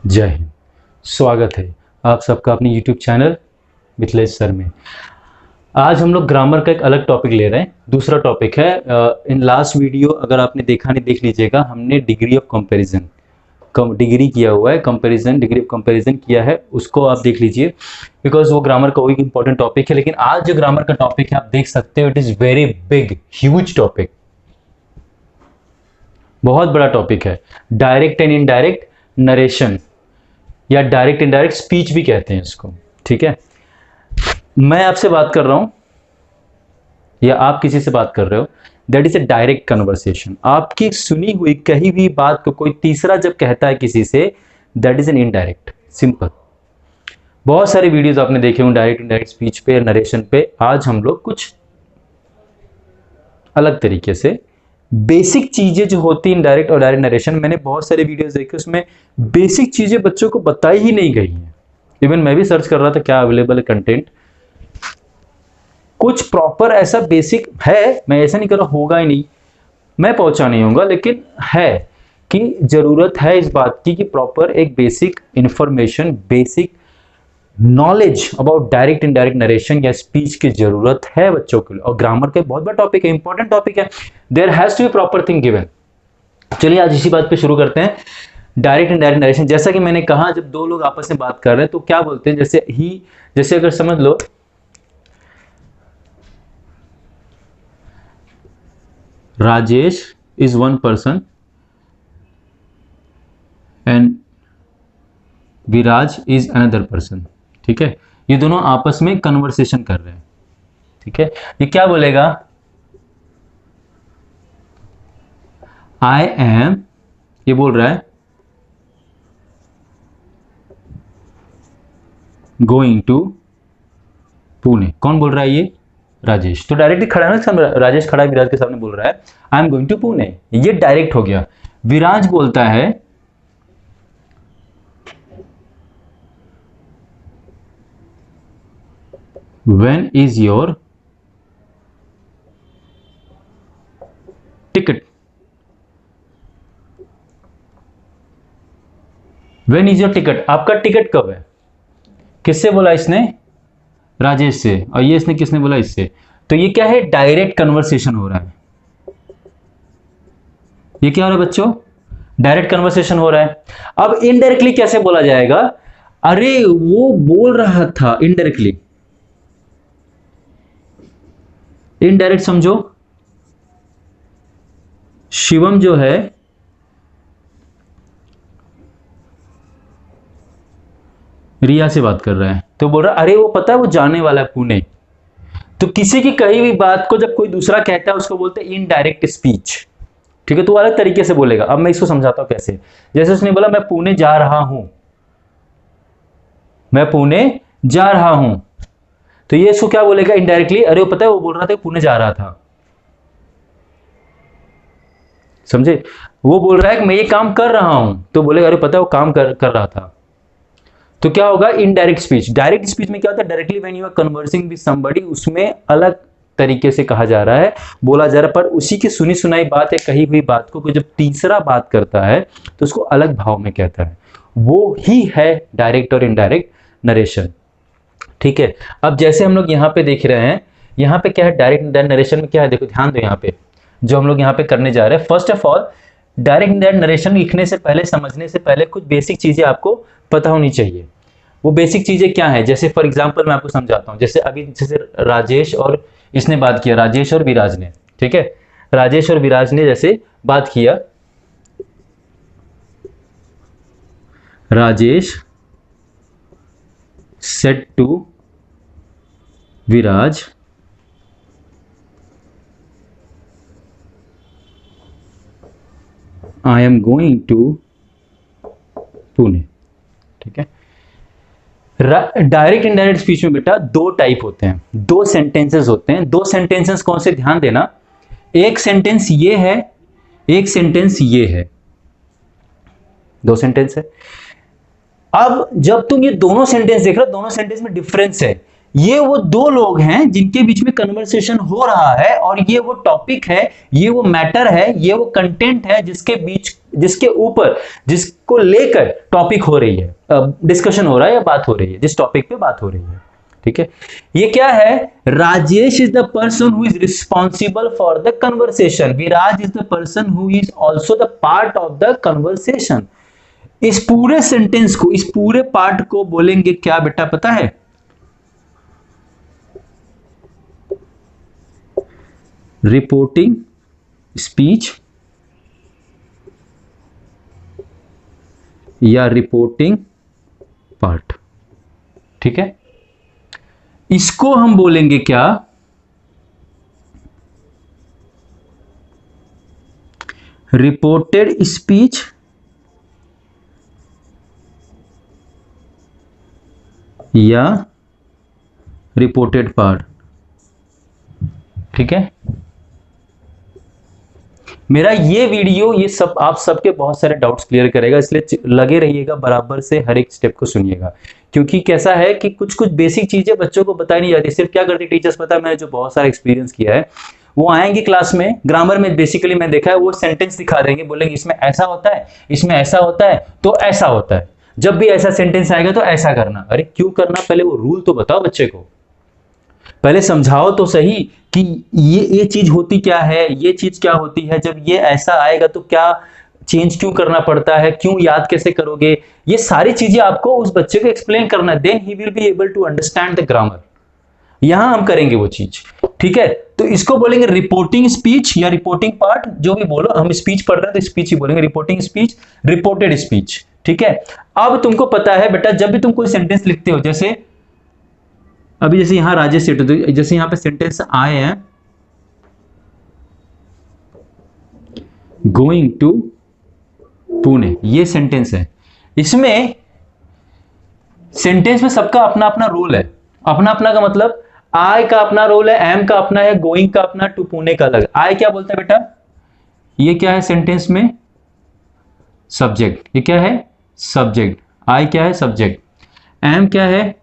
जय हिंद। स्वागत है आप सबका अपने YouTube चैनल मिथिलेश सर में। आज हम लोग ग्रामर का एक अलग टॉपिक ले रहे हैं। दूसरा टॉपिक है इन लास्ट वीडियो अगर आपने देखा नहीं देख लीजिएगा, हमने डिग्री ऑफ कंपैरिजन डिग्री किया हुआ है, कंपैरिजन डिग्री ऑफ कंपैरिजन किया है, उसको आप देख लीजिए बिकॉज वो ग्रामर का वही इंपॉर्टेंट टॉपिक है। लेकिन आज जो ग्रामर का टॉपिक है आप देख सकते हो, it is very big huge topic, बहुत बड़ा टॉपिक है। डायरेक्ट एंड इनडायरेक्ट नरेशन या डायरेक्ट इनडायरेक्ट स्पीच भी कहते हैं इसको। ठीक है, मैं आपसे बात कर रहा हूं या आप किसी से बात कर रहे हो, that is a direct conversation. आपकी सुनी हुई कही हुई बात को कोई तीसरा जब कहता है किसी से, that is an indirect. Simple. बहुत सारे वीडियोस आपने देखे होंगे डायरेक्ट इनडायरेक्ट स्पीच पे, नरेशन पे। आज हम लोग कुछ अलग तरीके से बेसिक चीजें जो होती हैं इनडायरेक्ट और डायरेक्ट नरेशन, मैंने बहुत सारे वीडियोस देखे, उसमें बेसिक चीजें बच्चों को बताई ही नहीं गई हैं। इवन मैं भी सर्च कर रहा था क्या अवेलेबल है कंटेंट, कुछ प्रॉपर ऐसा बेसिक है, मैं ऐसा नहीं कर रहा होगा ही नहीं, मैं पहुंचा नहीं होगा, लेकिन है कि जरूरत है इस बात की कि प्रॉपर एक basic information, basic knowledge about direct indirect narration या स्पीच की जरूरत है बच्चों के लिए। और ग्रामर का बहुत बड़ा टॉपिक है, इंपॉर्टेंट टॉपिक है, there has to be proper thing given. चलिए आज इसी बात पे शुरू करते हैं। डायरेक्ट इनडायरेक्ट नरेशन, जैसा कि मैंने कहा, जब दो लोग आपस में बात कर रहे हैं तो क्या बोलते हैं, जैसे अगर समझ लो Rajesh is one person and Viraj is another person. ठीक है, ये दोनों आपस में कन्वर्सेशन कर रहे हैं। ठीक है, ये क्या बोलेगा, आई एम, ये बोल रहा है गोइंग टू पुणे। कौन बोल रहा है, ये राजेश। तो डायरेक्टली खड़ा है ना, राजेश खड़ा है विराज के सामने, बोल रहा है I am going to Pune, ये डायरेक्ट हो गया। विराज बोलता है When is your ticket? When is your ticket? आपका टिकट कब है? किससे बोला इसने? राजेश से। और ये इसने किसने बोला? इससे। तो ये क्या है, डायरेक्ट कन्वर्सेशन हो रहा है। ये क्या हो रहा है बच्चों, डायरेक्ट कन्वर्सेशन हो रहा है। अब इनडायरेक्टली कैसे बोला जाएगा, अरे वो बोल रहा था इनडायरेक्टली। इनडायरेक्ट समझो, शिवम जो है रिया से बात कर रहा है, तो बोल रहा है अरे वो पता है वो जाने वाला है पुणे। तो किसी की कही हुई बात को जब कोई दूसरा कहता है उसको बोलते हैं इनडायरेक्ट स्पीच। ठीक है, तो अलग तरीके से बोलेगा। अब मैं इसको समझाता हूं कैसे। जैसे उसने बोला मैं पुणे जा रहा हूं, मैं पुणे जा रहा हूं, तो ये इसको क्या बोलेगा इनडायरेक्टली, अरे वो पता है वो बोल रहा था पुणे जा रहा था। समझे, वो बोल रहा है कि मैं ये काम कर रहा हूं, तो बोलेगा अरे पता है वो काम कर रहा था। तो क्या होगा, इनडायरेक्ट स्पीच। डायरेक्ट स्पीच में क्या होता है, directly when you are conversing with somebody, उसमें अलग तरीके से कहा जा रहा है, बोला जा रहा है, पर उसी की सुनी सुनाई बात है, कही हुई बात को जब तीसरा बात करता है तो उसको अलग भाव में कहता है। वो ही है डायरेक्ट और इनडायरेक्ट नरेशन। ठीक है, अब जैसे हम लोग यहाँ पे देख रहे हैं, यहाँ पे क्या है, डायरेक्ट इनडायरेक्ट नरेशन में क्या है, देखो ध्यान दो यहाँ पे जो हम लोग यहाँ पे करने जा रहे हैं। First of all, direct indirect narration लिखने से पहले, समझने से पहले कुछ बेसिक चीजें आपको पता होनी चाहिए। वो बेसिक चीजें क्या है, जैसे फॉर एग्जाम्पल मैं आपको समझाता हूँ। जैसे अभी जैसे राजेश और इसने बात किया, राजेश और विराज ने। ठीक है, राजेश और विराज ने जैसे बात किया, Rajesh said to Viraj I am going to Pune. ठीक है, डायरेक्ट इनडायरेक्ट स्पीच में बेटा दो टाइप होते हैं, दो सेंटेंसेस होते हैं। दो सेंटेंसेस कौन से, ध्यान देना, एक सेंटेंस ये है, एक सेंटेंस ये है, दो सेंटेंस है। अब जब तुम ये दोनों सेंटेंस देख रहे हो, दोनों सेंटेंस में डिफरेंस है। ये वो दो लोग हैं जिनके बीच में कन्वर्सेशन हो रहा है, और ये वो टॉपिक है, ये वो मैटर है, ये वो कंटेंट है जिसके बीच, जिसके ऊपर, जिसको लेकर टॉपिक हो रही है, डिस्कशन हो रहा है या बात हो रही है, जिस टॉपिक पे बात हो रही है। ठीक है, ये क्या है? Rajesh is the person who is responsible for the conversation, Viraj is the person who is also the part of the conversation. इस पूरे सेंटेंस को, इस पूरे पार्ट को बोलेंगे क्या बेटा, पता है? रिपोर्टिंग स्पीच या रिपोर्टिंग पार्ट। ठीक है, इसको हम बोलेंगे क्या? रिपोर्टेड स्पीच या रिपोर्टेड पार्ट। ठीक है, मेरा ये वीडियो ये सब आप सबके बहुत सारे डाउट्स क्लियर करेगा, इसलिए लगे रहिएगा, बराबर से हर एक स्टेप को सुनिएगा। क्योंकि कैसा है कि कुछ कुछ बेसिक चीजें बच्चों को बताई नहीं जाती। सिर्फ क्या करती टीचर्स, पता है, मैंने जो बहुत सारा एक्सपीरियंस किया है, वो आएंगे क्लास में, ग्रामर में बेसिकली मैं देखा है, वो सेंटेंस दिखा देंगे, बोलेंगे इसमें ऐसा होता है, इसमें ऐसा होता है, तो ऐसा होता है, जब भी ऐसा सेंटेंस आएगा तो ऐसा करना। अरे क्यों करना? पहले वो रूल तो बताओ बच्चे को, पहले समझाओ तो सही कि ये चीज होती क्या है, ये चीज क्या होती है, जब ये ऐसा आएगा तो क्या चेंज क्यों करना पड़ता है, क्यों याद कैसे करोगे, ये सारी चीजें आपको उस बच्चे को एक्सप्लेन करना है। Then he will be able to understand the grammar. यहां हम करेंगे वो चीज। ठीक है, तो इसको बोलेंगे रिपोर्टिंग स्पीच या रिपोर्टिंग पार्ट, जो भी बोलो, हम स्पीच पढ़ रहे हैं तो स्पीच ही बोलेंगे, रिपोर्टिंग स्पीच, रिपोर्टेड स्पीच। ठीक है, अब तुमको पता है बेटा, जब भी तुम कोई सेंटेंस लिखते हो, जैसे अभी जैसे यहां राजेश सेठ, जैसे यहां पे सेंटेंस आए हैं, गोइंग टू पुणे, ये सेंटेंस है। इसमें सेंटेंस में सबका अपना अपना रोल है। अपना अपना का मतलब, आई का अपना रोल है, एम का अपना है, गोइंग का अपना, टू पुणे का अलग। आई क्या बोलता है बेटा? ये क्या है सेंटेंस में? सब्जेक्ट। ये क्या है? सब्जेक्ट। आई क्या है? सब्जेक्ट। एम क्या है?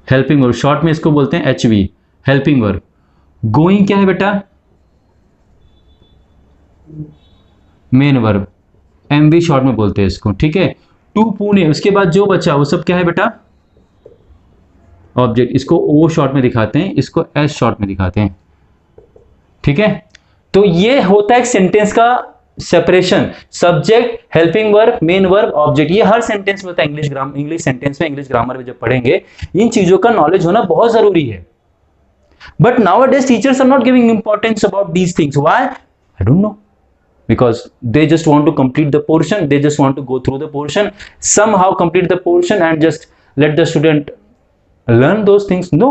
हेल्पिंग वर्ब, शॉर्ट में इसको बोलते हैं एचवी, हेल्पिंग वर्ब। गोइंग क्या है बेटा? मेन वर्ब, एमवी शॉर्ट में बोलते हैं इसको। ठीक है, टू पुणे, उसके बाद जो बचा वो सब क्या है बेटा? ऑब्जेक्ट। इसको ओ शॉर्ट में दिखाते हैं, इसको एस शॉर्ट में दिखाते हैं। ठीक है, तो ये होता है एक सेंटेंस का separation, subject, helping verb, main verb, object. ये हर सेंटेंस में होता है। इंग्लिश सेंटेंस में, इंग्लिश ग्रामर में जब पढ़ेंगे, इन चीजों का नॉलेज होना बहुत जरूरी है। But nowadays teachers are not giving importance about these things. Why? I don't know, because they just want to complete the portion, they just want to go through the portion, somehow complete the portion and just let the student learn those things. No,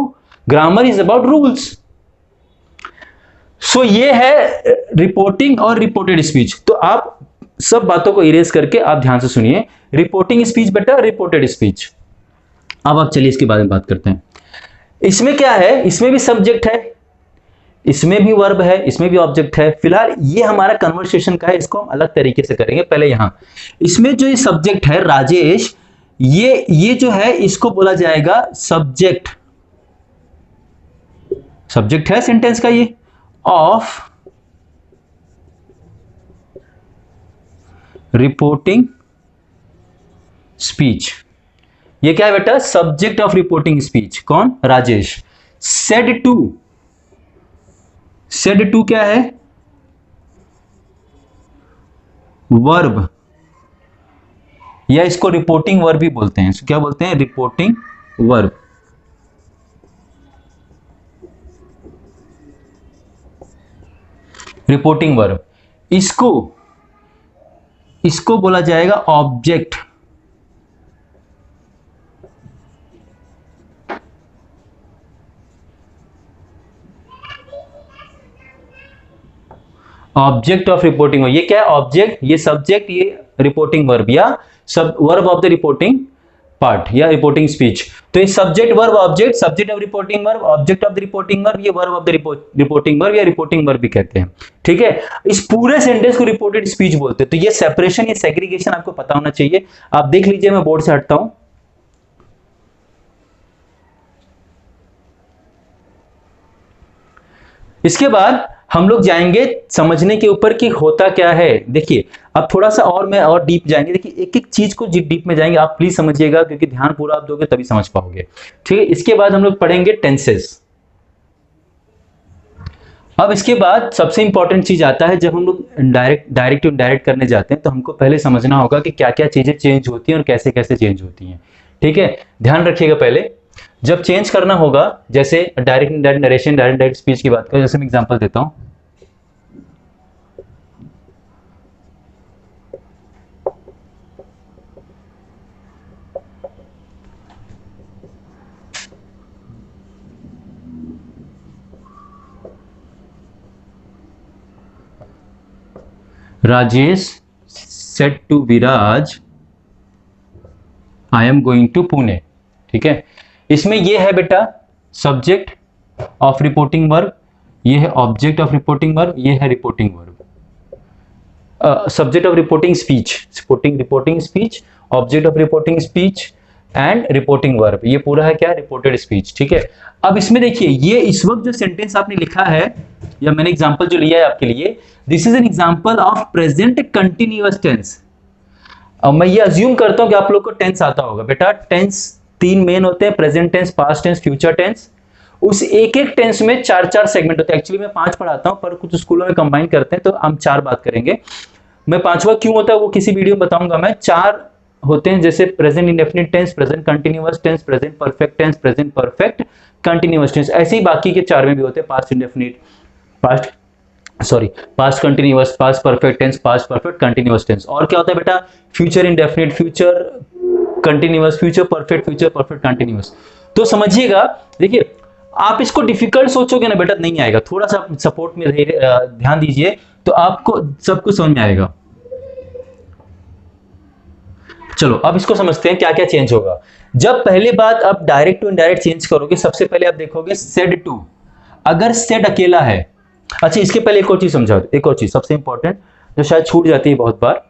grammar is about rules. So ये है reporting और reported speech. तो आप सब बातों को erase करके आप ध्यान से सुनिए। रिपोर्टिंग स्पीच बेटा, रिपोर्टेड स्पीच। अब आप चलिए इसके बारे में बात करते हैं। इसमें क्या है? इसमें भी सब्जेक्ट है, इसमें भी वर्ब है, इसमें भी ऑब्जेक्ट है। फिलहाल ये हमारा कन्वर्सेशन का है, इसको हम अलग तरीके से करेंगे। पहले यहां इसमें जो ये सब्जेक्ट है राजेश, ये जो है इसको बोला जाएगा सब्जेक्ट। सब्जेक्ट है सेंटेंस का ये, ऑफ रिपोर्टिंग स्पीच। ये क्या है बेटा? Subject of reporting speech. कौन? Rajesh. Said to, said to क्या है? वर्ब, या इसको रिपोर्टिंग वर्ब भी बोलते हैं। इसको क्या बोलते हैं? Reporting verb. रिपोर्टिंग वर्ब, इसको बोला जाएगा object. Object of reporting verb. ये क्या है? ऑब्जेक्ट, ये सब्जेक्ट, ये रिपोर्टिंग वर्ब या सब verb of the reporting part या रिपोर्टिंग स्पीच। तो ये subject verb object, subject of reporting verb, object of the reporting verb, ये verb of the reporting verb या रिपोर्टिंग वर्ब भी कहते हैं। ठीक है, इस पूरे सेंटेंस को रिपोर्टेड स्पीच बोलते हैं। तो ये सेपरेशन, ये सेग्रीगेशन आपको पता होना चाहिए। आप देख लीजिए, मैं बोर्ड से हटता हूं। इसके बाद हम लोग जाएंगे समझने के ऊपर कि होता क्या है। देखिए अब थोड़ा सा और मैं और डीप जाएंगे। देखिए एक एक चीज को डीप में जाएंगे, आप प्लीज समझिएगा, क्योंकि ध्यान पूरा आप दोगे तभी समझ पाओगे। ठीक है, इसके बाद हम लोग पढ़ेंगे टेंसेस। अब इसके बाद सबसे इंपॉर्टेंट चीज आता है, जब हम लोग डायरेक्ट टू इनडायरेक्ट करने जाते हैं तो हमको पहले समझना होगा कि क्या क्या चीजें चेंज होती हैं और कैसे कैसे चेंज होती हैं। ठीक है, ध्यान रखिएगा। पहले जब चेंज करना होगा, जैसे direct indirect narration, direct speech की बात करें, जैसे मैं एग्जांपल देता हूं। Rajesh said to Viraj I am going to Pune. ठीक है, इसमें ये है बेटा सब्जेक्ट ऑफ रिपोर्टिंग वर्ब, ये है ऑब्जेक्ट ऑफ रिपोर्टिंग वर्ब, ये है reporting verb. Subject of reporting speech, reporting speech, object of reporting speech and reporting verb, ये पूरा है क्या, रिपोर्टेड स्पीच। ठीक है, अब इसमें देखिए ये इस वक्त जो सेंटेंस आपने लिखा है या मैंने एग्जांपल जो लिया है आपके लिए, this is an example of present continuous tense. अब मैं ये अज्यूम करता हूं कि आप लोग को टेंस आता होगा। बेटा टेंस तीन मेन होते हैं, present tense, past tense, future tense. उस एक एक टेंस में चार चार सेगमेंट होते हैं। एक्चुअली मैं 5 पढ़ाता हूं, पर कुछ स्कूलों में कंबाइन करते हैं, तो हम 4 बात करेंगे। मैं 5वां क्यों होता है वो किसी वीडियो में बताऊंगा मैं। 4 होते हैं, जैसे present indefinite tense, present continuous tense, present perfect tense, present perfect continuous tense. ऐसे ही बाकी के 4 में भी होते हैं, past indefinite, past continuous, past perfect tense, past perfect continuous tense. और क्या होता है बेटा, future indefinite, future continuous, future perfect continuous. तो समझिएगा, देखिए आप इसको डिफिकल्ट सोचोगे ना बेटा, नहीं आएगा। थोड़ा सा सपोर्ट में ध्यान दीजिए तो आपको सब कुछ समझ में आएगा। चलो अब इसको समझते हैं क्या क्या चेंज होगा। जब पहले बात आप डायरेक्ट टू इनडायरेक्ट चेंज करोगे, सबसे पहले आप देखोगे सेड टू। अगर सेड अकेला है, अच्छा इसके पहले एक और चीज समझाओ, एक और चीज सबसे इंपॉर्टेंट जो शायद छूट जाती है बहुत बार,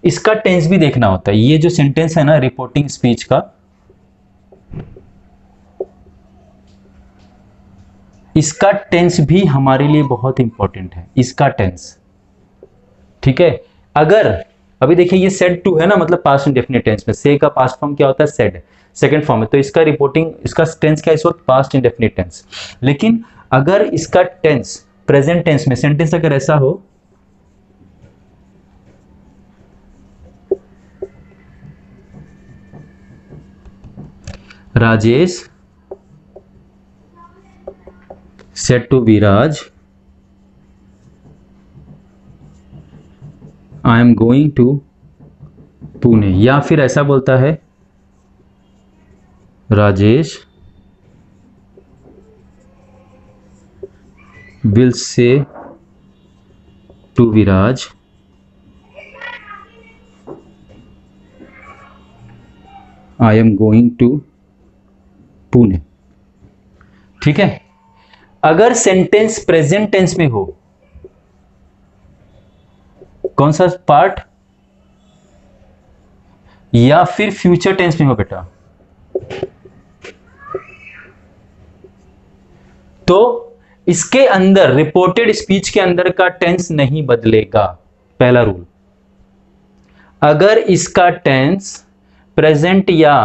इसका टेंस भी देखना होता है। ये जो सेंटेंस है ना रिपोर्टिंग स्पीच का, इसका टेंस भी हमारे लिए बहुत इंपॉर्टेंट है, इसका टेंस। ठीक है, अगर अभी देखिए ये सेड टू है ना, मतलब पास्ट इंडेफिनिट टेंस में से का पास्ट फॉर्म क्या होता है, सेड, सेकंड फॉर्म है, तो इसका रिपोर्टिंग, इसका टेंस क्या है इस वक्त, पास्ट इंडेफिनिट टेंस। लेकिन अगर इसका टेंस प्रेजेंट टेंस में, सेंटेंस अगर ऐसा हो, Rajesh said to Viraj I am going to Pune, या फिर ऐसा बोलता है Rajesh will say to Viraj I am going to Pune. ठीक है, अगर सेंटेंस प्रेजेंट टेंस में हो, कौन सा पार्ट, या फिर फ्यूचर टेंस में हो बेटा, तो इसके अंदर रिपोर्टेड स्पीच के अंदर का टेंस नहीं बदलेगा। पहला रूल, अगर इसका टेंस प्रेजेंट या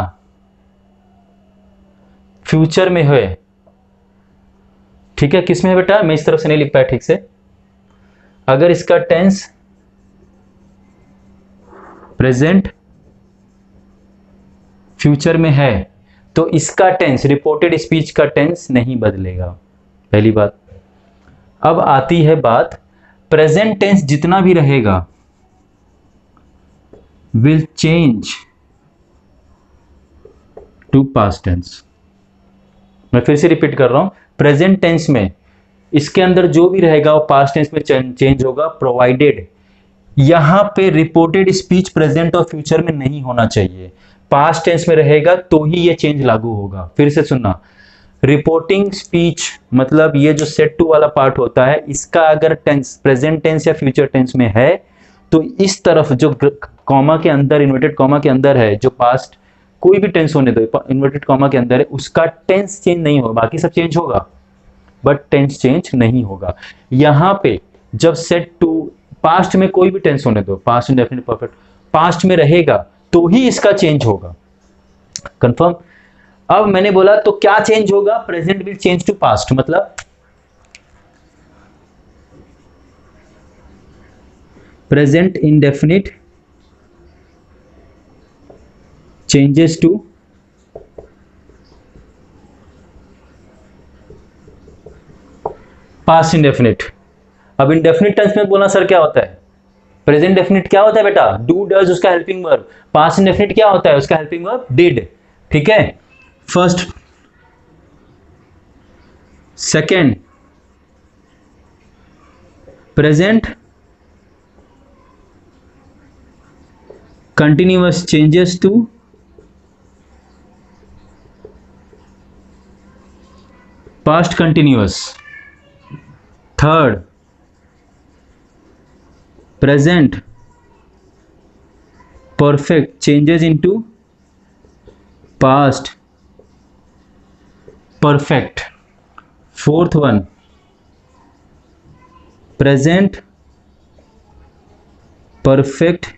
फ्यूचर में है, ठीक है, किस में है बेटा, मैं इस तरफ से नहीं लिख पाया ठीक से, अगर इसका टेंस प्रेजेंट फ्यूचर में है तो इसका टेंस, रिपोर्टेड स्पीच का टेंस नहीं बदलेगा, पहली बात। अब आती है बात, प्रेजेंट टेंस जितना भी रहेगा will change to past tense. मैं फिर से रिपीट कर रहा हूं, प्रेजेंट टेंस में इसके अंदर जो भी रहेगा वो पास्ट टेंस में चेंज होगा, प्रोवाइडेड यहां पे रिपोर्टेड स्पीच प्रेजेंट और फ्यूचर में नहीं होना चाहिए। पास्ट टेंस में रहेगा तो ही ये चेंज लागू होगा। फिर से सुनना, रिपोर्टिंग स्पीच मतलब ये जो सेट टू वाला पार्ट होता है, इसका अगर टेंस प्रेजेंट टेंस या फ्यूचर टेंस में है तो इस तरफ जो कॉमा के अंदर, इन्वर्टेड कॉमा के अंदर है, जो पास्ट कोई भी टेंस होने दो, इन्वर्टेड कॉमा के अंदर है, उसका टेंस चेंज नहीं होगा, बाकी सब चेंज होगा बट टेंस चेंज नहीं होगा। यहां पे जब सेट टू पास्ट में कोई भी टेंस होने दो, पास्ट इंडेफिनिट परफेक्ट पास्ट में रहेगा तो ही इसका चेंज होगा। कंफर्म? अब मैंने बोला तो क्या चेंज होगा, present will change to past, मतलब present indefinite changes to past indefinite. अब इंडेफिनिट टेंस में बोलना सर क्या होता है, प्रेजेंट डेफिनिट क्या होता है बेटा, डू डज उसका हेल्पिंग वर्ब, पास्ट इंडेफिनिट क्या होता है उसका हेल्पिंग वर्ब डिड। ठीक है, first second present continuous changes to past continuous. Third present perfect changes into past perfect। fourth one present perfect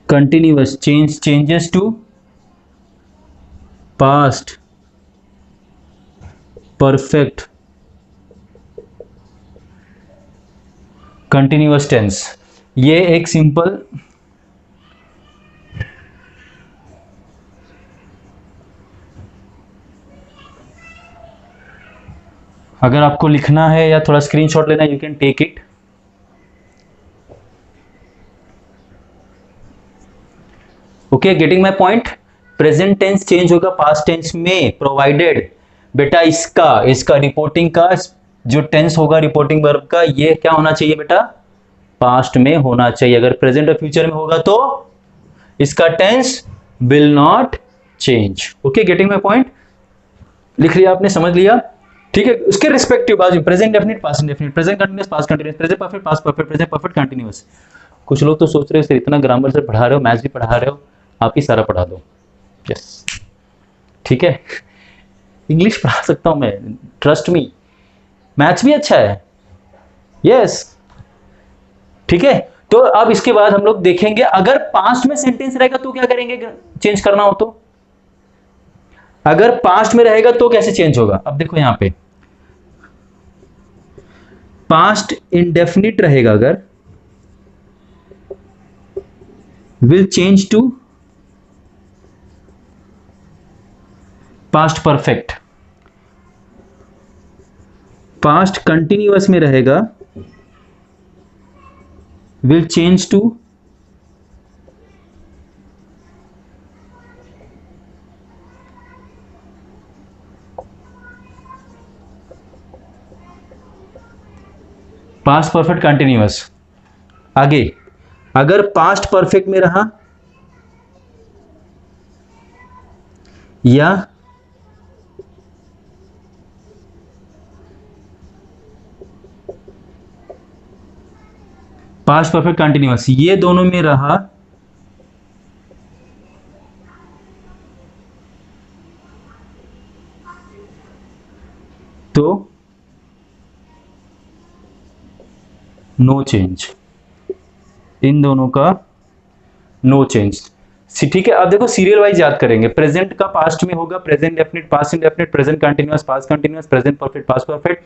continuous changes to past perfect continuous tense. ये एक simple अगर आपको लिखना है या थोड़ा स्क्रीनशॉट लेना, you can take it. Okay, getting my point. Present tense change होगा पास्ट टेंस में प्रोवाइडेड बेटा इसका रिपोर्टिंग का जो टेंस होगा रिपोर्टिंग वर्ब का, ये क्या होना चाहिए बेटा, पास्ट में होना चाहिए। अगर प्रेजेंट और फ्यूचर में होगा तो इसका tense will not change. Okay, getting my point. लिख लिया आपने, समझ लिया? ठीक है, उसके रिस्पेक्टिव बाजू present definite, past indefinite, present continuous, past continuous, present perfect, past perfect, present perfect continuous. कुछ लोग तो सोच रहे हो सर इतना ग्रामर से पढ़ा रहे हो, मैथ्स भी पढ़ा रहे हो, आप ही सारा पढ़ा दो। यस, ठीक है, इंग्लिश पढ़ा सकता हूं मैं, ट्रस्ट मी, मैथ्स भी अच्छा है। यस, ठीक है। तो अब इसके बाद हम लोग देखेंगे अगर पास्ट में सेंटेंस रहेगा तो क्या करेंगे, चेंज करना हो तो। अगर पास्ट में रहेगा तो कैसे चेंज होगा। अब देखो यहां पे पास्ट इंडेफिनिट रहेगा, अगर will change to past perfect. Past continuous में रहेगा will change to past perfect continuous. आगे अगर पास्ट परफेक्ट में रहा या पास्ट परफेक्ट कंटिन्यूअस, ये दोनों में रहा तो नो चेंज, इन दोनों का नो चेंज। ठीक है, अब देखो सीरियल वाइज याद करेंगे। प्रेजेंट का पास्ट में होगा present definite, past indefinite, present continuous, past continuous, present perfect, past perfect,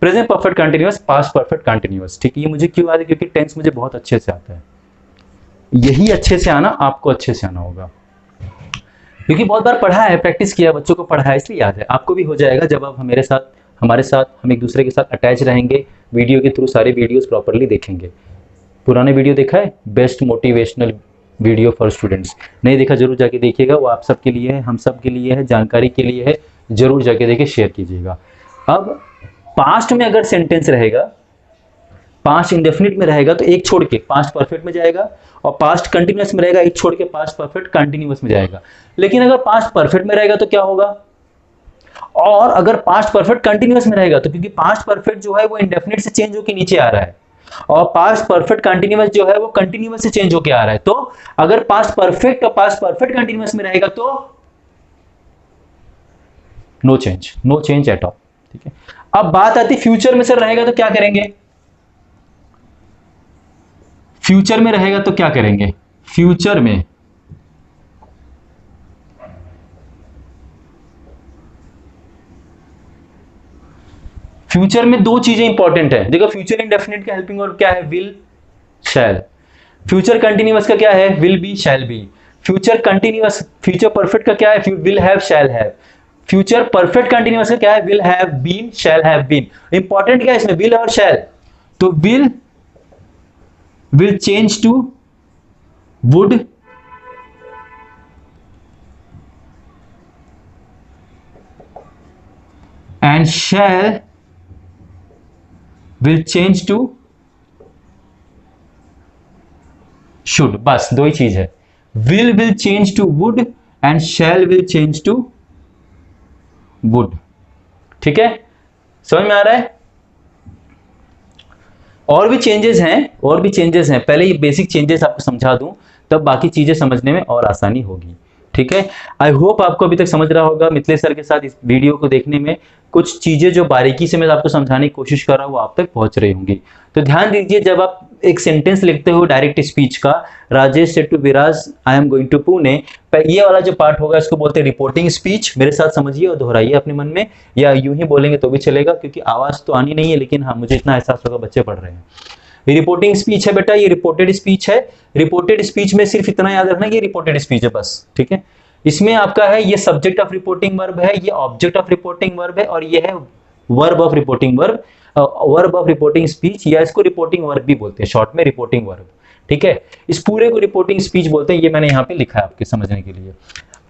present perfect continuous, past perfect continuous. ठीक है, ये मुझे क्यों आता है, क्योंकि टेंस मुझे बहुत अच्छे से आता है। यही अच्छे से आना, आपको अच्छे से आना होगा, क्योंकि बहुत बार पढ़ा है, प्रैक्टिस किया, बच्चों को पढ़ा है, इसलिए याद है। आपको भी हो जाएगा जब आप हमारे साथ हम एक दूसरे के साथ अटैच रहेंगे, वीडियो के थ्रू सारे वीडियोस प्रॉपर्ली देखेंगे। पुराने वीडियो देखा है, best motivational video for students, नहीं देखा जरूर जाके देखिएगा, वो आप सबके लिए है, हम सब के लिए है, जानकारी के लिए है, जरूर जाके देखे, शेयर कीजिएगा। अब पास्ट में अगर सेंटेंस रहेगा पास्ट इंडेफिनिट में रहेगा तो एक छोड़ के पास्ट परफेक्ट में जाएगा, और पास्ट कंटिन्यूअस में रहेगा एक छोड़ के पास्ट परफेक्ट कंटिन्यूअस में जाएगा। लेकिन अगर पास्ट परफेक्ट में रहेगा तो क्या होगा, और अगर पास्ट परफेक्ट कंटिन्यूअस में रहेगा तो, क्योंकि पास्ट परफेक्ट जो है वो इंडेफिनिट से चेंज होकर नीचे आ रहा है, और पास्ट परफेक्ट कंटिन्यूअस जो है वो कंटिन्यूअस से चेंज होकर आ रहा है। तो अगर पास्ट परफेक्ट और पास्ट परफेक्ट कंटिन्यूअस में रहेगा तो नो चेंज एट ऑल। ठीक है, अब बात आती फ्यूचर में सर रहेगा तो क्या करेंगे, फ्यूचर में रहेगा तो क्या करेंगे, फ्यूचर में दो चीजें इंपॉर्टेंट है। देखो फ्यूचर इंडेफिनिट का हेल्पिंग वर्ब क्या है, विल शैल। फ्यूचर कंटिन्यूअस का क्या है, will be shall be. Future continuous future perfect का क्या है, will have shall have. Future perfect continuous का क्या है, will have been shall have been. Important क्या है इसमें, विल और शैल। तो will change to would, and shall will change to should. बस दो ही चीज है, will change to would and shall will change to would. ठीक है, समझ में आ रहा है। और भी चेंजेस हैं, पहले ये बेसिक चेंजेस आपको समझा दूं, तब बाकी चीजें समझने में और आसानी होगी। ठीक है, आई होप आपको अभी तक समझ रहा होगा। मिथिलेश सर के साथ इस वीडियो को देखने में कुछ चीजें जो बारीकी से मैं आपको समझाने की कोशिश कर रहा हूं वो आप तक पहुंच रही होंगी। तो ध्यान दीजिए, जब आप एक सेंटेंस लिखते हो डायरेक्ट स्पीच का, Rajesh said to Viraj I am going to Pune, ये वाला जो पार्ट होगा इसको बोलते हैं रिपोर्टिंग स्पीच। मेरे साथ समझिए और दोहराइए अपने मन में, या यूं ही बोलेंगे तो भी चलेगा, क्योंकि आवाज तो आनी नहीं है, लेकिन हाँ मुझे इतना एहसास होगा बच्चे पढ़ रहे हैं। रिपोर्टिंग स्पीच है बेटा, ये रिपोर्टेड स्पीच है। रिपोर्टेड स्पीच में सिर्फ इतना याद रखना, ये रिपोर्टेड स्पीच है बस। ठीक है, इसमें आपका है ये सब्जेक्ट ऑफ रिपोर्टिंग वर्ब है, ये ऑब्जेक्ट ऑफ रिपोर्टिंग वर्ब है, और ये है verb of reporting verb, verb of reporting speech, या इसको रिपोर्टिंग वर्ब भी बोलते हैं शॉर्ट में, रिपोर्टिंग वर्ब। ठीक है, इस पूरे को रिपोर्टिंग स्पीच बोलते हैं, ये मैंने यहाँ पे लिखा है आपके समझने के लिए।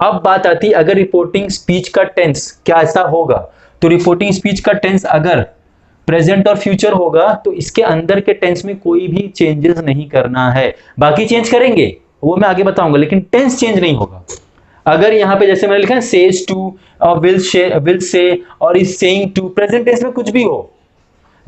अब बात आती है अगर रिपोर्टिंग स्पीच का टेंस क्या ऐसा होगा, तो रिपोर्टिंग स्पीच का टेंस अगर प्रेजेंट और फ्यूचर होगा तो इसके अंदर के टेंस में कोई भी चेंजेस नहीं करना है। बाकी चेंज करेंगे वो मैं आगे बताऊंगा, लेकिन टेंस चेंज नहीं होगा। अगर यहाँ पे जैसे मैंने लिखा है सेज टू और विल से और is saying to, present tense में कुछ भी हो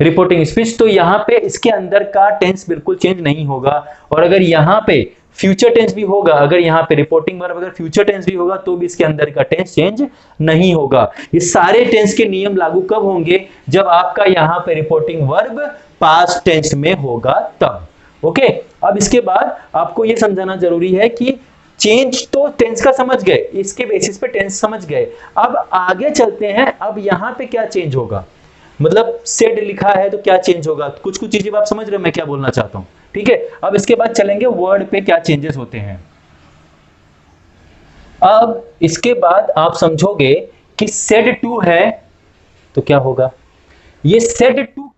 रिपोर्टिंग स्पीच, तो यहाँ पे इसके अंदर का टेंस बिल्कुल चेंज नहीं होगा। और अगर यहाँ पे फ्यूचर टेंस भी होगा, अगर यहाँ पे रिपोर्टिंग वर्ब अगर फ्यूचर टेंस भी होगा तो भी इसके अंदर का टेंस चेंज नहीं होगा। ये सारे टेंस के नियम लागू कब होंगे, जब आपका यहाँ पे रिपोर्टिंग वर्ब पास्ट टेंस में होगा तब। ओके, अब इसके बाद आपको ये समझाना जरूरी है कि चेंज तो टेंस का समझ गए, इसके बेसिस पे टेंस समझ गए। अब आगे चलते हैं, अब यहाँ पे क्या चेंज होगा, मतलब सेड लिखा है तो क्या चेंज होगा, कुछ कुछ चीजें आप समझ रहे हो मैं क्या बोलना चाहता हूं। ठीक है, अब इसके बाद चलेंगे वर्ड पे क्या चेंजेस होते हैं। अब इसके बाद आप समझोगे कि सेड टू है तो क्या होगा, ये सेड टू।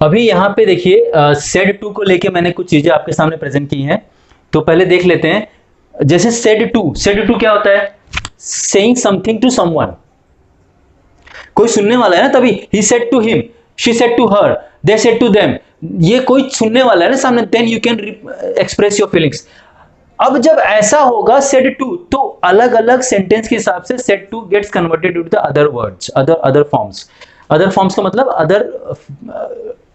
अभी यहां पे देखिए सेड टू को लेके मैंने कुछ चीजें आपके सामने प्रेजेंट की हैं, तो पहले देख लेते हैं। जैसे सेड टू क्या होता है, सेइंग समथिंग टू समवन, कोई सुनने वाला है ना, तभी ही said to him, she said to her, they said to them, ये कोई सुनने वाला है ना सामने, then you can express your feelings. अब जब ऐसा होगा सेड टू, तो अलग अलग सेंटेंस के हिसाब से said to gets converted to the other words, other forms. Other forms का मतलब other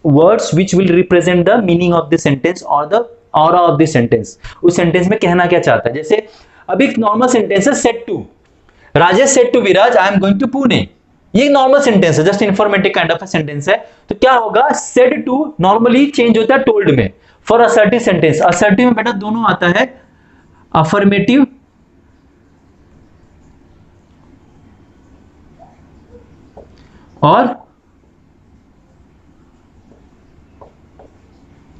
words which will represent the meaning of the sentence और the aura of the sentence. उस सेंटेंस में कहना क्या चाहता है। जैसे अभी एक नॉर्मल सेंटेंस है, said to Rajesh said to Viraj I am going to Pune, ये एक नॉर्मल सेंटेंस है, just informative kind of sentence है। तो क्या होगा, सेड टू नॉर्मली चेंज होता है टोल्ड में। फॉर असर्टिव सेंटेंस, असर्टिव में बेटा दोनों आता है, अफर्मेटिव और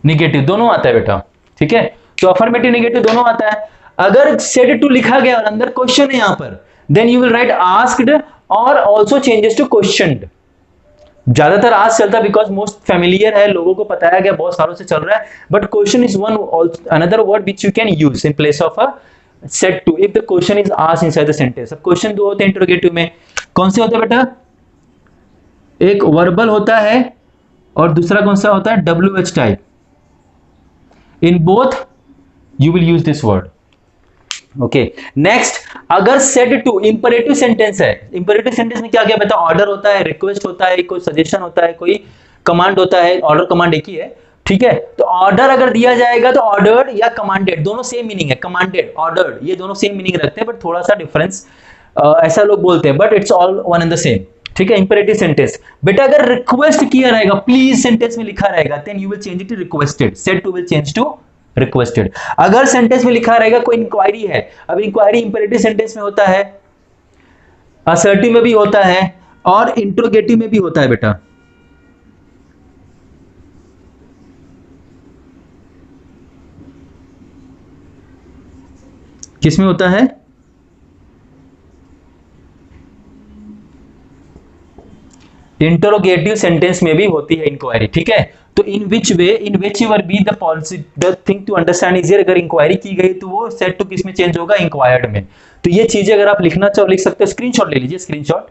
निगेटिव, दोनों आता है बेटा। ठीक है, तो अफर्मेटिव निगेटिव दोनों आता है। अगर सेड टू लिखा गया और अंदर क्वेश्चन है यहां पर, then you will write asked और ऑल्सो चेंजेस टू क्वेश्चनड। ज्यादातर आज चलता है बिकॉज मोस्ट फेमिलियर है, लोगों को बताया गया, बहुत सालों से चल रहा है। But question is one another word which you can use in place of a said to if the question is asked inside the sentence. अब क्वेश्चन दो होते हैं इंटरोगेटिव में, कौन से होते हैं बेटा, एक वर्बल होता है और दूसरा कौन सा होता है, WH type. In both you will use this word. Okay, next, अगर सेड टू इंपरेटिव सेंटेंस है, इंपरेटिव सेंटेंस में क्या क्या बता, ऑर्डर होता है, रिक्वेस्ट होता है, कोई सजेशन होता है, कोई कमांड होता है। ऑर्डर कमांड एक ही है, ठीक है। तो ऑर्डर अगर दिया जाएगा तो ऑर्डर्ड या कमांडेड दोनों सेम मीनिंग है, कमांडेड ऑर्डर्ड ये दोनों सेम मीनिंग रखते हैं, बट थोड़ा सा डिफरेंस ऐसा लोग बोलते हैं, but it's all one and the same, ठीक है। इंपरेटिव सेंटेंस बेटा अगर रिक्वेस्ट किया रहेगा, प्लीज सेंटेंस में लिखा रहेगा, then you will change it to requested, said to will change to requested. अगर सेंटेंस में लिखा रहेगा कोई इंक्वायरी है, अब इंक्वायरी इंपेरेटिव सेंटेंस में होता है, असर्टिव में भी होता है और इंट्रोगेटिव में भी होता है बेटा। किस में होता है, इंटरोगेटिव सेंटेंस में भी होती है इंक्वायरी, ठीक है। तो in which way, in which ever be the policy, the thing to understand easier, अगर इंक्वायरी की गई तो वो सेट टू किस में चेंज होगा, इंक्वायर्ड में। तो ये चीजें अगर आप लिखना चाहो लिख सकते हो, स्क्रीनशॉट ले लीजिए, स्क्रीनशॉट,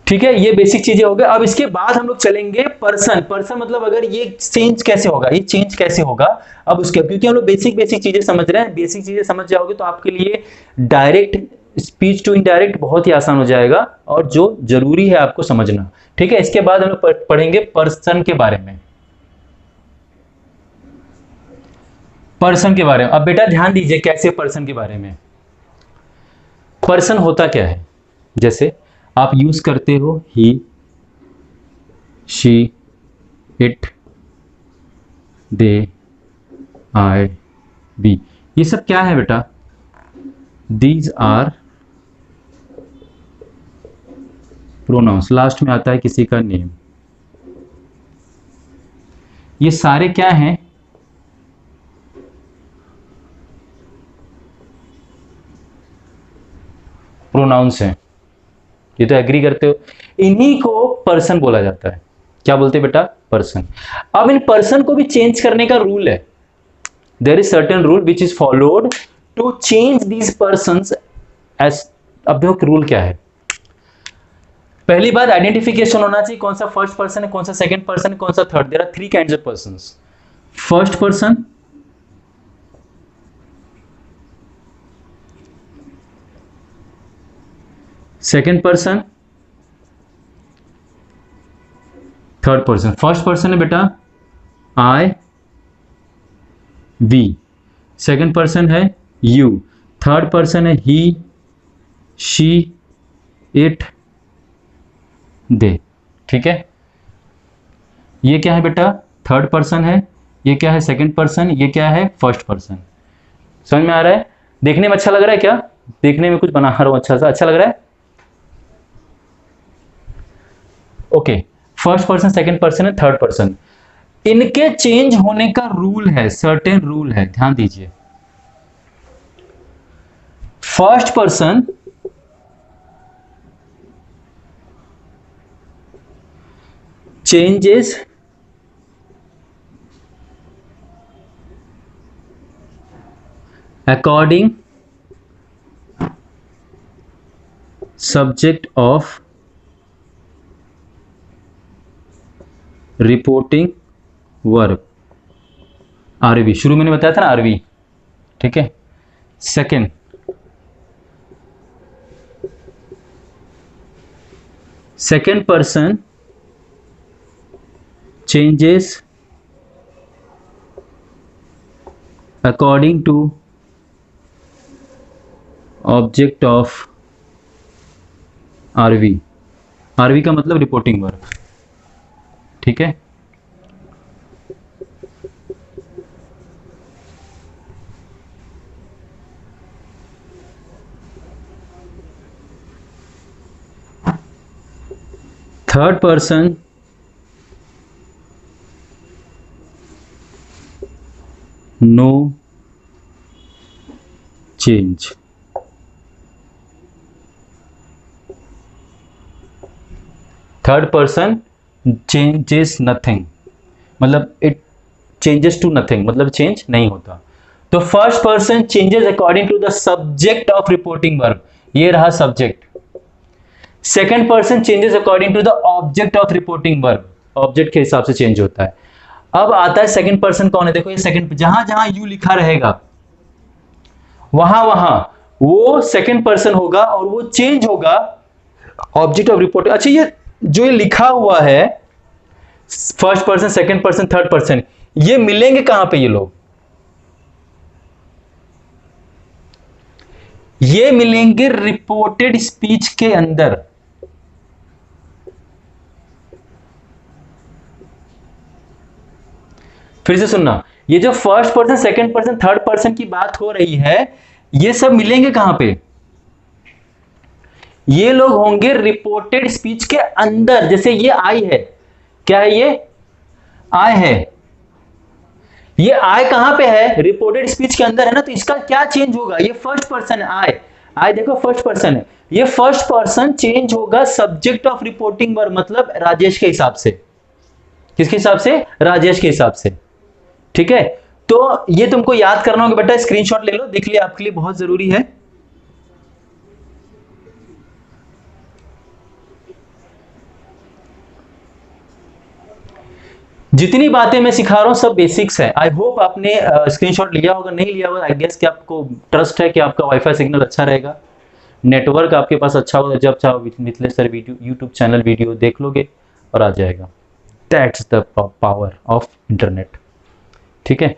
ठीक है। ये बेसिक चीजें हो गए। अब इसके बाद हम लोग चलेंगे पर्सन। पर्सन मतलब अगर ये चेंज कैसे होगा, ये चेंज कैसे होगा, अब उसके, क्योंकि हम लोग बेसिक बेसिक चीजें समझ रहे हैं, बेसिक चीजें समझ जाओगे तो आपके लिए डायरेक्ट स्पीच टू इनडायरेक्ट बहुत ही आसान हो जाएगा, और जो जरूरी है आपको समझना, ठीक है। इसके बाद हम लोग पढ़ेंगे पर्सन के बारे में, पर्सन के बारे में। अब बेटा ध्यान दीजिए कैसे पर्सन के बारे में, पर्सन होता क्या है, जैसे आप यूज करते हो he, she, it, they, I, we, ये सब क्या है बेटा, दीज आर प्रोनाउंस। लास्ट में आता है किसी का नेम। ये सारे क्या हैं, प्रोनाउंस हैं। ये तो एग्री करते हो, इन्हीं को पर्सन बोला जाता है। क्या बोलते हैं बेटा, पर्सन। अब इन पर्सन को भी चेंज करने का रूल है, there is certain rule which is followed to change these persons as. अब देखो रूल क्या है, पहली बात आइडेंटिफिकेशन होना चाहिए, कौन सा फर्स्ट पर्सन है, कौन सा सेकंड पर्सन है, कौन सा third. There are three kinds of persons, first person, second person, third person. First person है बेटा आई, वी, सेकंड पर्सन है यू, थर्ड पर्सन है ही, शी, इट, दे, ठीक है। ये क्या है बेटा, थर्ड पर्सन है, ये क्या है, सेकंड पर्सन, ये क्या है, फर्स्ट पर्सन। समझ में आ रहा है, देखने में अच्छा लग रहा है क्या, देखने में कुछ बना रहा हूं अच्छा सा, अच्छा लग रहा है, okay. First person, second person है, थर्ड पर्सन, इनके चेंज होने का रूल है, सर्टेन रूल है, ध्यान दीजिए। First person changes according subject of reporting verb, RV. शुरू मैंने बताया था ना आरवी, ठीक है। Second, second person changes according to object of RV। RV का मतलब रिपोर्टिंग वर्ब, ठीक है। Third person no change, third person changes nothing, मतलब इट चेंजेस टू नथिंग, मतलब चेंज नहीं होता। तो first person changes according to the subject of reporting verb, ये रहा subject. Second person changes according to the object of reporting verb, object के हिसाब से चेंज होता है। अब आता है सेकंड पर्सन कौन है, देखो ये सेकंड, जहां जहां यू लिखा रहेगा वहां वहां वो सेकंड पर्सन होगा और वो चेंज होगा ऑब्जेक्ट ऑफ रिपोर्टिंग। अच्छा, ये जो ये लिखा हुआ है first person, second person, third person, ये मिलेंगे कहां पे, ये लोग ये मिलेंगे रिपोर्टेड स्पीच के अंदर। फिर से सुनना, ये जो first person, second person, third person की बात हो रही है, ये सब मिलेंगे कहां पे, ये लोग होंगे रिपोर्टेड स्पीच के अंदर। जैसे ये आई है, क्या है, ये आई है, ये आई कहां पे है, रिपोर्टेड स्पीच के अंदर है ना, तो इसका क्या चेंज होगा, ये फर्स्ट पर्सन है, आई, आई देखो फर्स्ट पर्सन है, ये फर्स्ट पर्सन चेंज होगा सब्जेक्ट ऑफ रिपोर्टिंग वर्ब, मतलब राजेश के हिसाब से। किसके हिसाब से, राजेश के हिसाब से। ठीक है, तो ये तुमको याद करना होगा बेटा, स्क्रीनशॉट ले लो, देख लिया, आपके लिए बहुत जरूरी है। जितनी बातें मैं सिखा रहा हूं सब बेसिक्स है। आई होप आपने स्क्रीनशॉट लिया होगा, नहीं लिया होगा आई गेस कि आपको ट्रस्ट है कि आपका वाईफाई सिग्नल अच्छा रहेगा, नेटवर्क आपके पास अच्छा होगा, जब चाहो Mithilesh sir video YouTube channel video देख लोगे और आ जाएगा। That's the power of internet. ठीक है,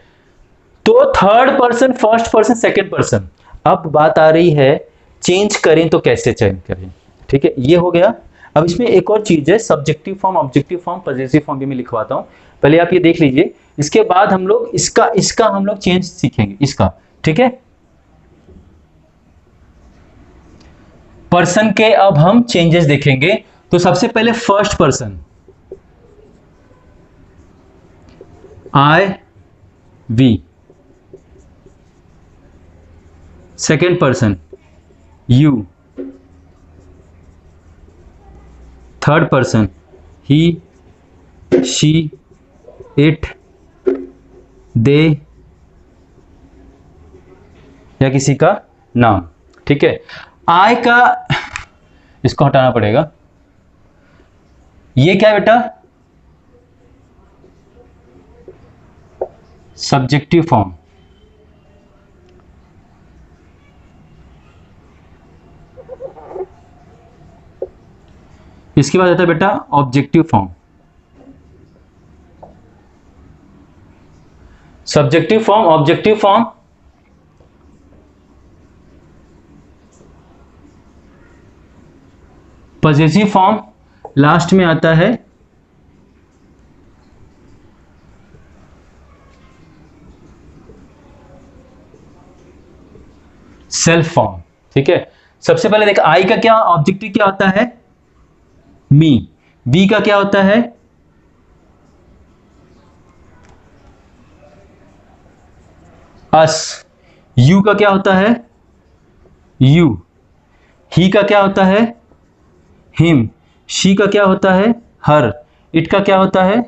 तो third person, first person, second person. अब बात आ रही है चेंज करें तो कैसे चेंज करें। ठीक है, ये हो गया। अब इसमें एक और चीज है, subjective form, objective form, possessive form भी मैं लिखवाता हूं, पहले आप ये देख लीजिए, इसके बाद हम लोग इसका हम लोग चेंज सीखेंगे, इसका। ठीक है, पर्सन के अब हम चेंजेस देखेंगे। तो सबसे पहले first person, I we, second person you, third person he, she, it, they या किसी का नाम। ठीक है, आई का इसको हटाना पड़ेगा, ये क्या है बेटा, सब्जेक्टिव फॉर्म। इसके बाद आता है बेटा objective form. Subjective form, objective form, possessive form, last में आता है सेल्फ फॉर्म। ठीक है, सबसे पहले देख, आई का क्या ऑब्जेक्टिव क्या होता है, मी, बी का क्या होता है, अस, यू का क्या होता है, यू, ही का क्या होता है, हिम, शी का क्या होता है, हर, इट का क्या होता है,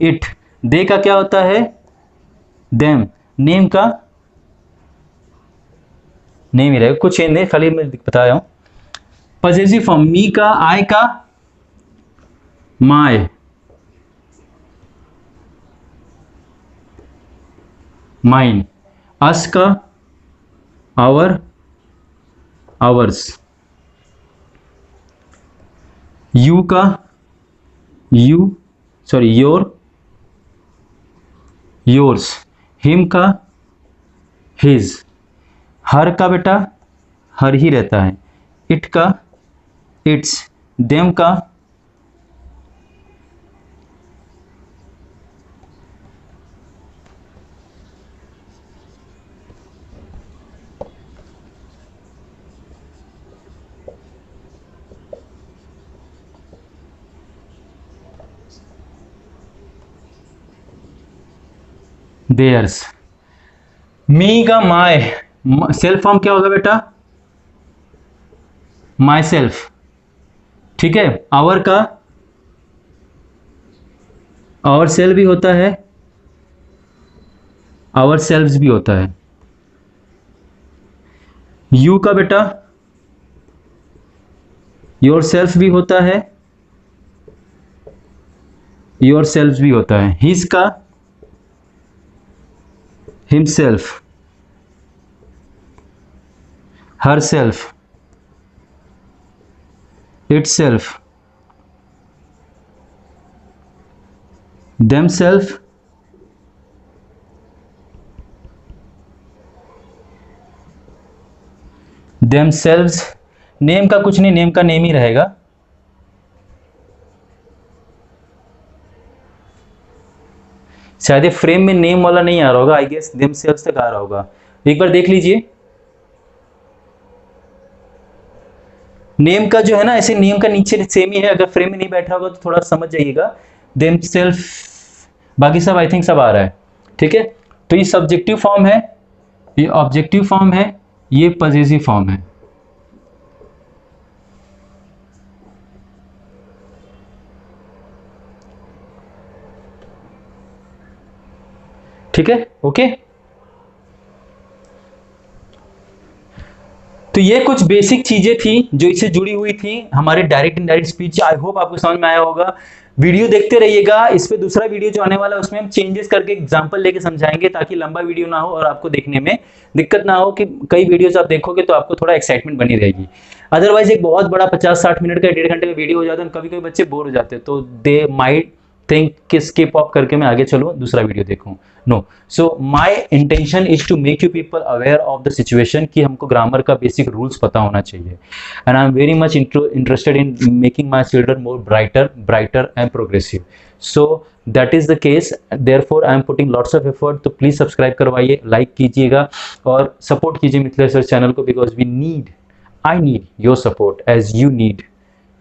इट, दे का क्या होता है, देम, नेम का नेम ही रहेगा, कुछ चेंज नहीं, खाली मैं बता रहा हूं। पजेसिव फॉर्म, मी का, आई का, माय, माइन, अस का, आवर, आवर्स, यू का, you, sorry your, yours, him का, हिज, हर का बेटा हर ही रहता है, इट का, इट्स, देम का, देयर्स, मी का माय, सेल्फ फॉर्म क्या होगा बेटा, माई सेल्फ। ठीक है, आवर का, आवर सेल्फ भी होता है, आवर सेल्व्स भी होता है। यू का बेटा योर सेल्फ भी होता है, योर सेल्फ भी होता है, हिज का himself, her self, it's self, them self, them selves. Name का कुछ नहीं, नेम का नेम ही रहेगा। शायद ये फ्रेम में नेम वाला नहीं आ रहा होगा, आई गेस देम सेल्व्स तक आ रहा होगा। एक बार देख लीजिए, नेम का जो है ना, ऐसे नेम का नीचे सेम ही है, अगर फ्रेम में नहीं बैठा होगा तो थोड़ा समझ जाइएगा। देम सेल्फ, बाकी सब आई थिंक सब आ रहा है, ठीक है। तो ये सब्जेक्टिव फॉर्म है, ये ऑब्जेक्टिव फॉर्म है, ये पजेसिव फॉर्म है। ठीक है, ओके। तो ये कुछ बेसिक चीजें थी जो इससे जुड़ी हुई थी हमारे direct indirect speech. I hope आपको समझ में आया होगा। वीडियो देखते रहिएगा, इस पे दूसरा वीडियो जो आने वाला है उसमें हम चेंजेस करके एग्जांपल लेके समझाएंगे, ताकि लंबा वीडियो ना हो और आपको देखने में दिक्कत ना हो, कि कई वीडियोस आप देखोगे तो आपको थोड़ा एक्साइटमेंट बनी रहेगी। अदरवाइज एक बहुत बड़ा 50-60 मिनट का 1.5 घंटे का वीडियो हो जाता है, कभी कभी बच्चे बोर हो जाते हैं, तो दे माइट थिंक कि स्किप ऑफ करके मैं आगे चलूं, दूसरा वीडियो देखूं। No, so my intention is to make you people aware of the situation, कि हमको ग्रामर का बेसिक रूल्स पता होना चाहिए। And I am very much interested in making my children more brighter and progressive. So that is the case, therefore I am putting lots of effort. तो please subscribe करवाइए, like कीजिएगा और support कीजिए Mithilesh sir channel को, because we need, I need your support as you need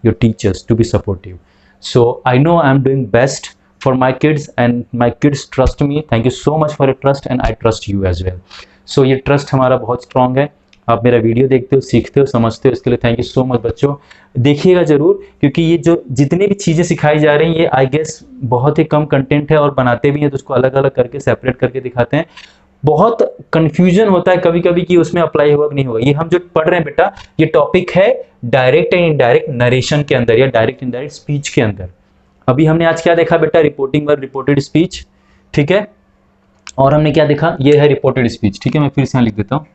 your teachers to be supportive. So I know I'm doing best for my kids and my kids trust me. Thank you so much for your trust and I trust you as well. So ये trust हमारा बहुत strong है। आप मेरा video देखते हो, सीखते हो, समझते हो, इसके लिए थैंक यू सो मच बच्चों। देखिएगा जरूर, क्योंकि ये जो जितने भी चीज़ें सिखाई जा रही हैं, ये आई गेस बहुत ही कम कंटेंट है, और बनाते भी हैं तो उसको अलग अलग करके सेपरेट करके दिखाते हैं। बहुत कंफ्यूजन होता है कभी कभी कि उसमें अप्लाई होगा कि नहीं होगा। ये हम जो पढ़ रहे हैं बेटा, ये टॉपिक है डायरेक्ट एंड इनडायरेक्ट नरेशन के अंदर, या डायरेक्ट इनडायरेक्ट स्पीच के अंदर। अभी हमने आज क्या देखा बेटा, रिपोर्टिंग वर्ब, रिपोर्टेड स्पीच, ठीक है। और हमने क्या देखा, ये है रिपोर्टेड स्पीच, ठीक है। मैं फिर से यहाँ लिख देता हूँ,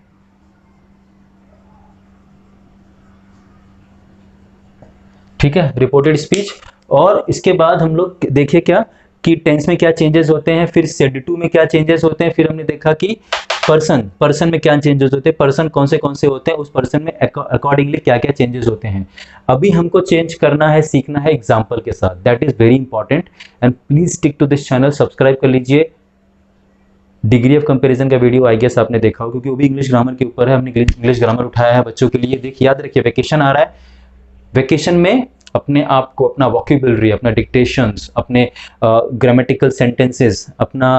ठीक है, रिपोर्टेड स्पीच। और इसके बाद हम लोग देखे क्या कि टेंस में क्या चेंजेस होते हैं, फिर Z2 में क्या चेंजेस होते हैं, फिर हमने देखा कि पर्सन में क्या चेंजेस होते हैं, पर्सन कौन से होते हैं, उस पर्सन में अकॉर्डिंगली क्या क्या चेंजेस होते हैं। अभी हमको चेंज करना है, सीखना है एग्जाम्पल के साथ, that is very important. And please stick to this channel, subscribe कर लीजिए। डिग्री ऑफ कंपैरिजन का वीडियो आई गेस आपने देखा हो, क्योंकि वो भी इंग्लिश ग्रामर के ऊपर है। हमने इंग्लिश ग्रामर उठाया है बच्चों के लिए। देखिए, याद रखिए, वेकेशन आ रहा है, वेकेशन में अपने आप को, अपना वोकैब्युलरी, अपना डिक्टेशंस, अपने ग्रामेटिकल सेंटेंसेस, अपना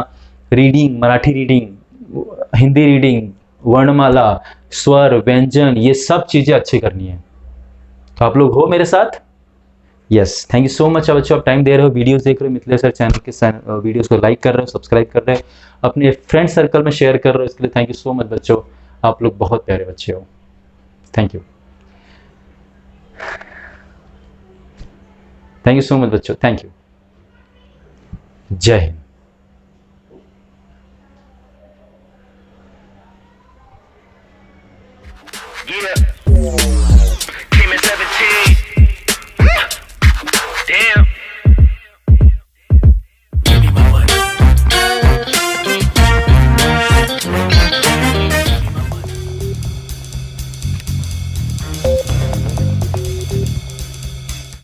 reading, Marathi reading, Hindi reading, वर्णमाला, स्वर, व्यंजन, ये सब चीज़ें अच्छी करनी है। तो आप लोग हो मेरे साथ? Yes, thank you so much बच्चों, आप टाइम दे रहे हो, वीडियोस देख रहे हो, मिथिलेश सर चैनल के वीडियोस को लाइक कर रहे हो, सब्सक्राइब कर रहे हो, अपने फ्रेंड सर्कल में शेयर कर रहे हो, इसके लिए थैंक यू सो मच बच्चों। आप लोग बहुत प्यारे बच्चे हो, thank you, thank you so much बच्चों, थैंक यू। जय हिंद।